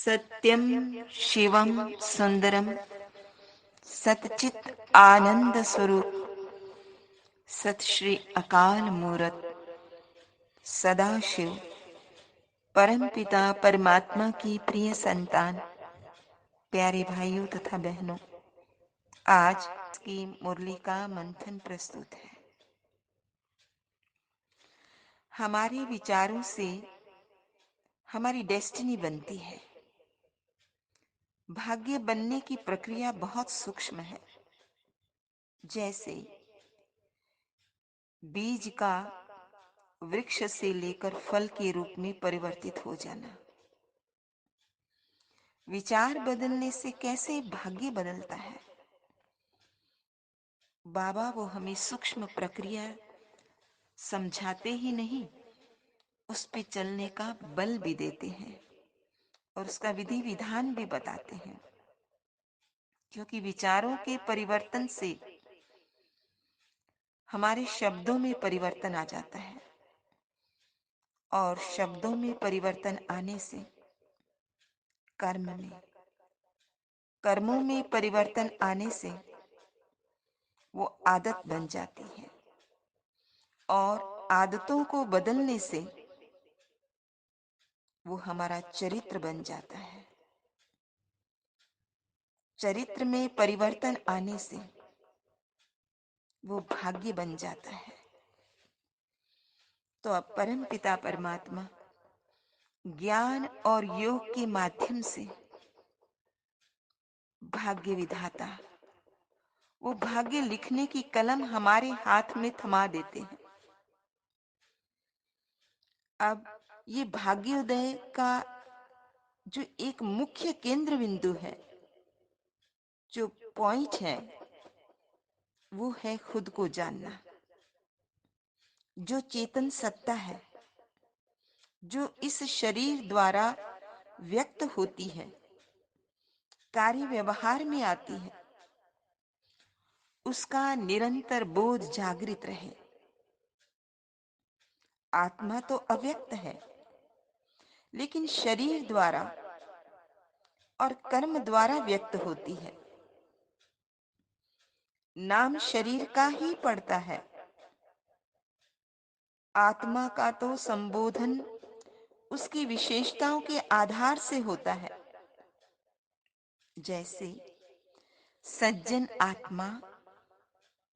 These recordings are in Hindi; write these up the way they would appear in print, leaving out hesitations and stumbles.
सत्यम शिवम सुंदरम सतचित आनंद स्वरूप सत श्री अकाल मूरत सदाशिव परम पिता परमात्मा की प्रिय संतान, प्यारे भाइयों तथा बहनों, आज की मुरली का मंथन प्रस्तुत है। हमारे विचारों से हमारी डेस्टिनी बनती है। भाग्य बनने की प्रक्रिया बहुत सूक्ष्म है। जैसे बीज का वृक्ष से लेकर फल के रूप में परिवर्तित हो जाना। विचार बदलने से कैसे भाग्य बदलता है, बाबा वो हमें सूक्ष्म प्रक्रिया समझाते ही नहीं, उस पे चलने का बल भी देते हैं और उसका विधि विधान भी बताते हैं। क्योंकि विचारों के परिवर्तन से हमारे शब्दों में परिवर्तन आ जाता है और शब्दों में परिवर्तन आने से कर्मों में परिवर्तन आने से वो आदत बन जाती है और आदतों को बदलने से वो हमारा चरित्र बन जाता है। चरित्र में परिवर्तन आने से वो भाग्य बन जाता है। तो अब परम पिता परमात्मा ज्ञान और योग के माध्यम से भाग्य विधाता वो भाग्य लिखने की कलम हमारे हाथ में थमा देते हैं। अब ये भाग्योदय का जो एक मुख्य केंद्र बिंदु है, जो पॉइंट है, वो है खुद को जानना। जो चेतन सत्ता है, जो इस शरीर द्वारा व्यक्त होती है, कार्य व्यवहार में आती है, उसका निरंतर बोध जागृत रहे। आत्मा तो अव्यक्त है, लेकिन शरीर द्वारा और कर्म द्वारा व्यक्त होती है। नाम शरीर का ही पड़ता है। आत्मा का तो संबोधन उसकी विशेषताओं के आधार से होता है। जैसे सज्जन आत्मा,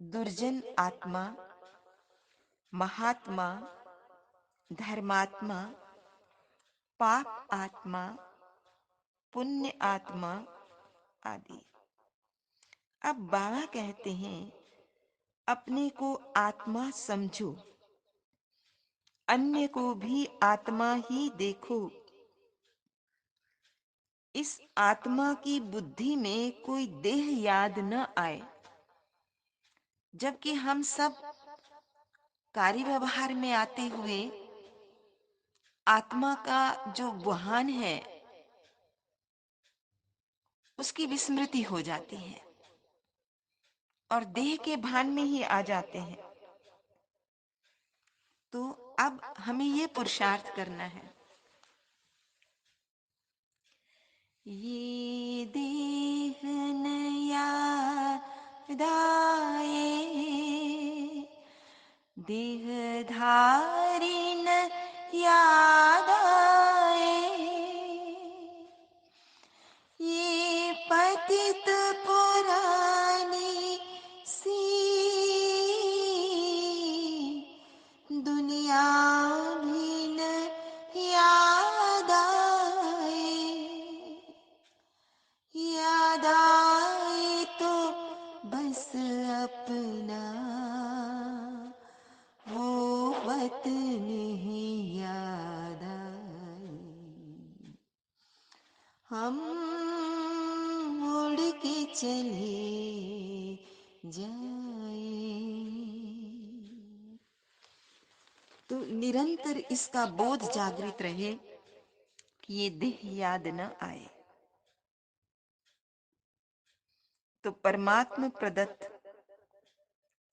दुर्जन आत्मा, महात्मा, धर्मात्मा, पाप आत्मा, पुण्य आत्मा आदि। अब बाबा कहते हैं, अपने को आत्मा समझो, अन्य को भी आत्मा ही देखो। इस आत्मा की बुद्धि में कोई देह याद न आए, जबकि हम सब कार्य व्यवहार में आते हुए आत्मा का जो वाहन है उसकी विस्मृति हो जाती है और देह के भान में ही आ जाते हैं। तो अब हमें ये पुरुषार्थ करना है, ये देह न याद आए, देहधारी न याद आए, ये पतित पुरानी सी दुनिया भी न याद आए, याद आए तो बस अपना वो वतन ही याद आए। हम उड़ के चले जाए। तो निरंतर इसका बोध जागृत रहे कि ये देह याद न आए। तो परमात्मा प्रदत्त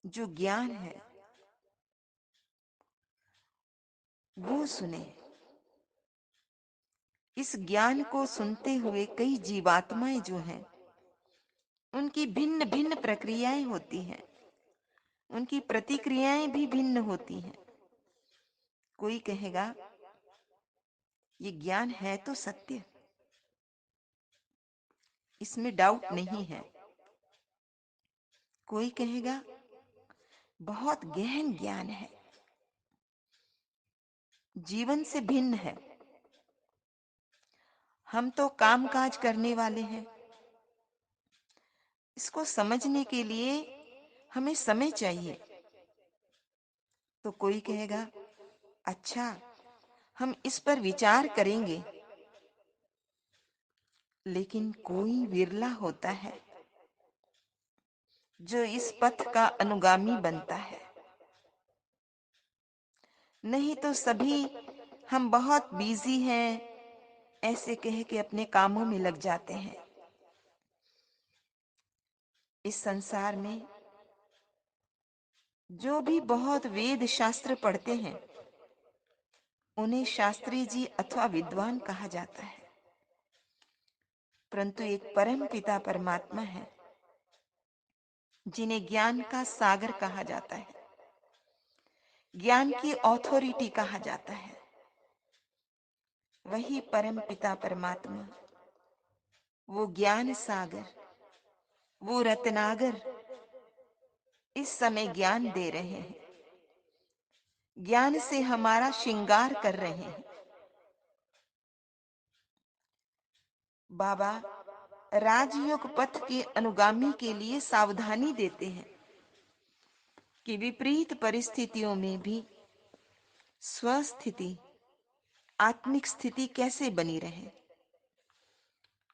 जो ज्ञान है वो सुने। इस ज्ञान को सुनते हुए कई जीवात्माएं जो हैं, उनकी भिन्न भिन्न प्रक्रियाएं होती हैं, उनकी प्रतिक्रियाएं भी भिन्न होती हैं। कोई कहेगा ये ज्ञान है तो सत्य, इसमें डाउट नहीं है। कोई कहेगा बहुत गहन ज्ञान है, जीवन से भिन्न है, हम तो कामकाज करने वाले हैं, इसको समझने के लिए हमें समय चाहिए। तो कोई कहेगा अच्छा, हम इस पर विचार करेंगे। लेकिन कोई विरला होता है जो इस पथ का अनुगामी बनता है। नहीं तो सभी हम बहुत बिजी हैं ऐसे कह के अपने कामों में लग जाते हैं। इस संसार में जो भी बहुत वेद शास्त्र पढ़ते हैं, उन्हें शास्त्री जी अथवा विद्वान कहा जाता है। परंतु एक परम पिता परमात्मा है जिन्हें ज्ञान का सागर कहा जाता है, ज्ञान की ऑथोरिटी कहा जाता है। वही परम पिता परमात्मा, वो ज्ञान सागर, वो रत्नागर इस समय ज्ञान दे रहे हैं, ज्ञान से हमारा श्रृंगार कर रहे हैं। बाबा राजयोग पथ के अनुगामी के लिए सावधानी देते हैं कि विपरीत परिस्थितियों में भी स्वस्थिति, आत्मिक स्थिति कैसे बनी रहे,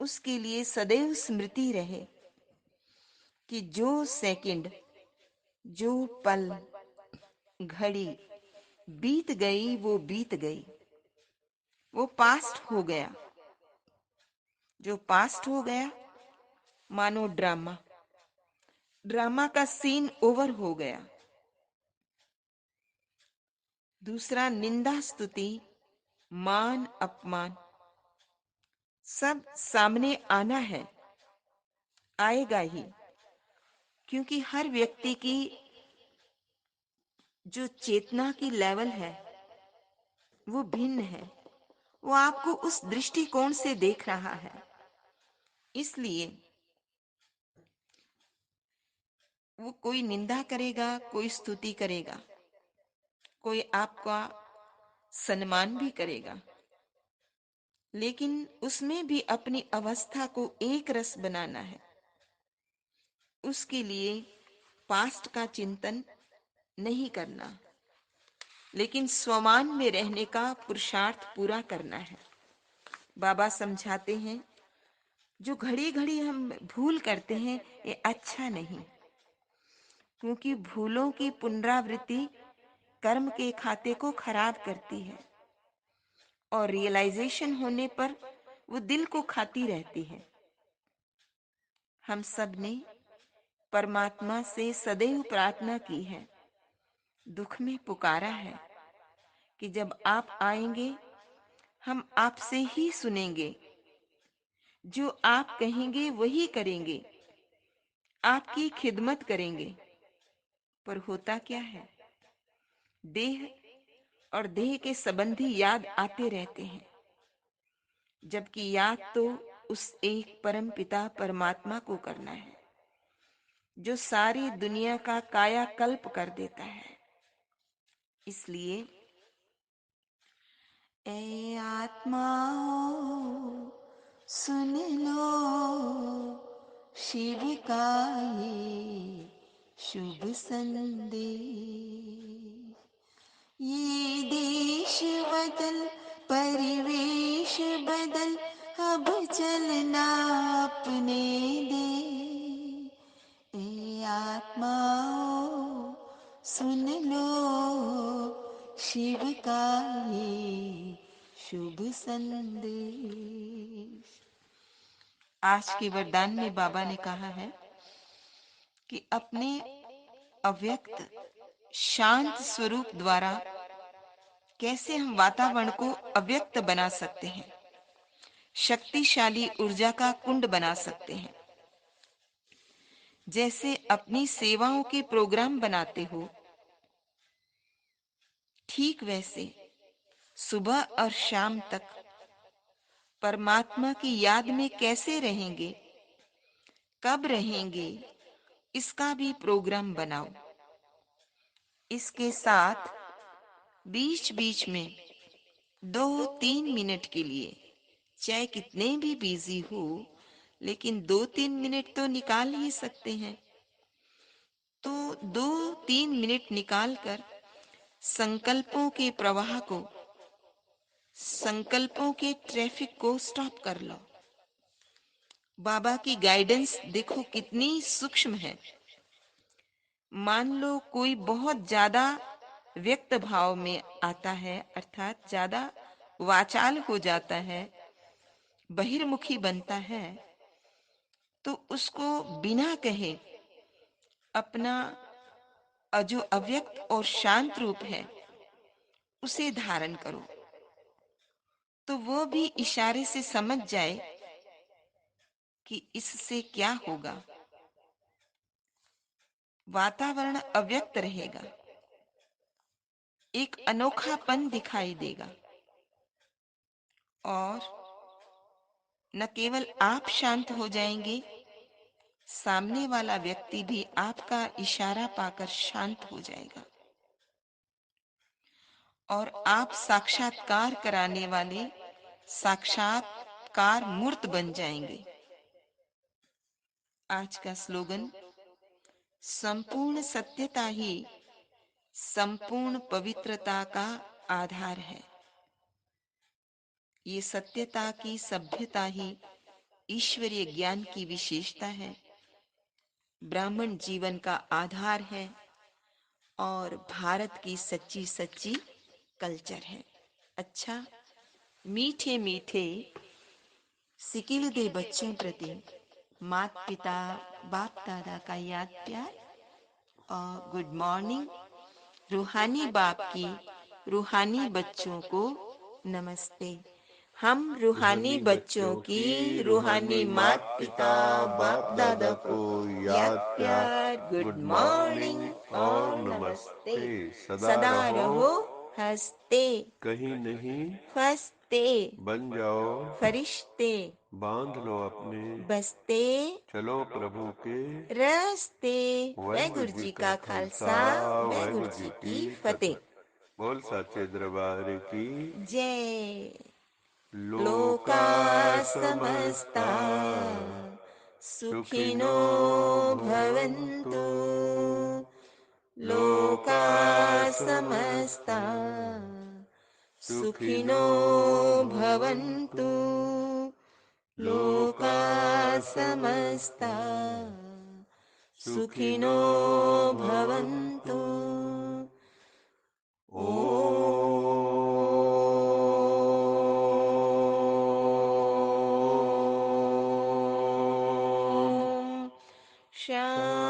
उसके लिए सदैव स्मृति रहे कि जो सेकंड, जो पल, घड़ी बीत गई वो बीत गई, वो पास्ट हो गया। जो पास्ट हो गया मानो ड्रामा, ड्रामा का सीन ओवर हो गया। दूसरा, निंदा स्तुति, मान अपमान सब सामने आना है, आएगा ही, क्योंकि हर व्यक्ति की जो चेतना की लेवल है वो भिन्न है। वो आपको उस दृष्टिकोण से देख रहा है। इसलिए वो कोई निंदा करेगा, कोई स्तुति करेगा, कोई आपका सम्मान भी करेगा, लेकिन उसमें भी अपनी अवस्था को एक रस बनाना है। उसके लिए पास्ट का चिंतन नहीं करना, लेकिन स्वमान में रहने का पुरुषार्थ पूरा करना है। बाबा समझाते हैं जो घड़ी घड़ी हम भूल करते हैं ये अच्छा नहीं, क्योंकि भूलों की पुनरावृत्ति कर्म के खाते को खराब करती है और रियलाइजेशन होने पर वो दिल को खाती रहती है। हम सब ने परमात्मा से सदैव प्रार्थना की है, दुख में पुकारा है कि जब आप आएंगे हम आपसे ही सुनेंगे, जो आप कहेंगे वही करेंगे, आपकी खिदमत करेंगे। पर होता क्या है, देह और देह के संबंधी याद आते रहते हैं, जबकि याद तो उस एक परम पिता परमात्मा को करना है जो सारी दुनिया का कायाकल्प कर देता है। इसलिए ए आत्माओ सुन लो शिव का ये शुभ संदेश। ये देश बदल, परिवेश बदल, अब चलना अपने दे। ए आत्माओ सुन लो शिव का ये शुभ संदेश। आज के वरदान में बाबा ने कहा है कि अपने अव्यक्त शांत स्वरूप द्वारा कैसे हम वातावरण को अव्यक्त बना सकते हैं। शक्तिशाली ऊर्जा का कुंड बना सकते हैं। जैसे अपनी सेवाओं के प्रोग्राम बनाते हो, ठीक वैसे सुबह और शाम तक परमात्मा की याद में कैसे रहेंगे, कब रहेंगे, इसका भी प्रोग्राम बनाओ। इसके साथ बीच बीच में 2-3 मिनट के लिए, चाहे कितने भी बिजी हो, लेकिन 2-3 मिनट तो निकाल ही सकते हैं। तो 2-3 मिनट निकाल कर संकल्पों के प्रवाह को, संकल्पों के ट्रैफिक को स्टॉप कर लो। बाबा की गाइडेंस देखो कितनी सूक्ष्म है। मान लो कोई बहुत ज्यादा व्यक्त भाव में आता है, अर्थात ज्यादा वाचाल हो जाता है, बहिर्मुखी बनता है, तो उसको बिना कहे अपना जो अव्यक्त और शांत रूप है उसे धारण करो, तो वो भी इशारे से समझ जाए कि इससे क्या होगा। वातावरण अव्यक्त रहेगा, एक अनोखापन दिखाई देगा, और न केवल आप शांत हो जाएंगे, सामने वाला व्यक्ति भी आपका इशारा पाकर शांत हो जाएगा, और आप साक्षात्कार कराने वाले साक्षात्कार मूर्त बन जाएंगे। आज का स्लोगन, संपूर्ण सत्यता ही संपूर्ण पवित्रता का आधार है। ये सत्यता की सभ्यता ही ईश्वरीय ज्ञान की विशेषता है, ब्राह्मण जीवन का आधार है, और भारत की सच्ची सच्ची कल्चर है। अच्छा, मीठे मीठे सिकिल दे बच्चों प्रति मात पिता बाप दादा का याद प्यार और गुड मॉर्निंग। रूहानी बाप की रूहानी बच्चों को नमस्ते। हम रूहानी बच्चों की रूहानी मात पिता बाप दादा को याद प्यार, गुड मॉर्निंग और नमस्ते। सदा रहो हंसते, कहीं नहीं फंसते, बन जाओ फरिश्ते, बांध लो अपने, बसते चलो प्रभु के रस्ते। वाहिगुरु वाहिगुरु जी जी का का खालसा खालसा, वाहिगुरु वाहिगुरु जी जी की की फतेह। फतेह। बोल साचे दरबार की जय। लोका लोका समस्ता समस्ता सुखिनो सुखिनो भवन्तु। भवन्तु। लोका लोका समस्ता समस्ता सुखिनो सुखिनो भवन्तु। भवन्तु। लोका लोका समस्ता समस्ता सुखिनो सुखिनो भवन्तु। भवन्तु। ओम ओम शांति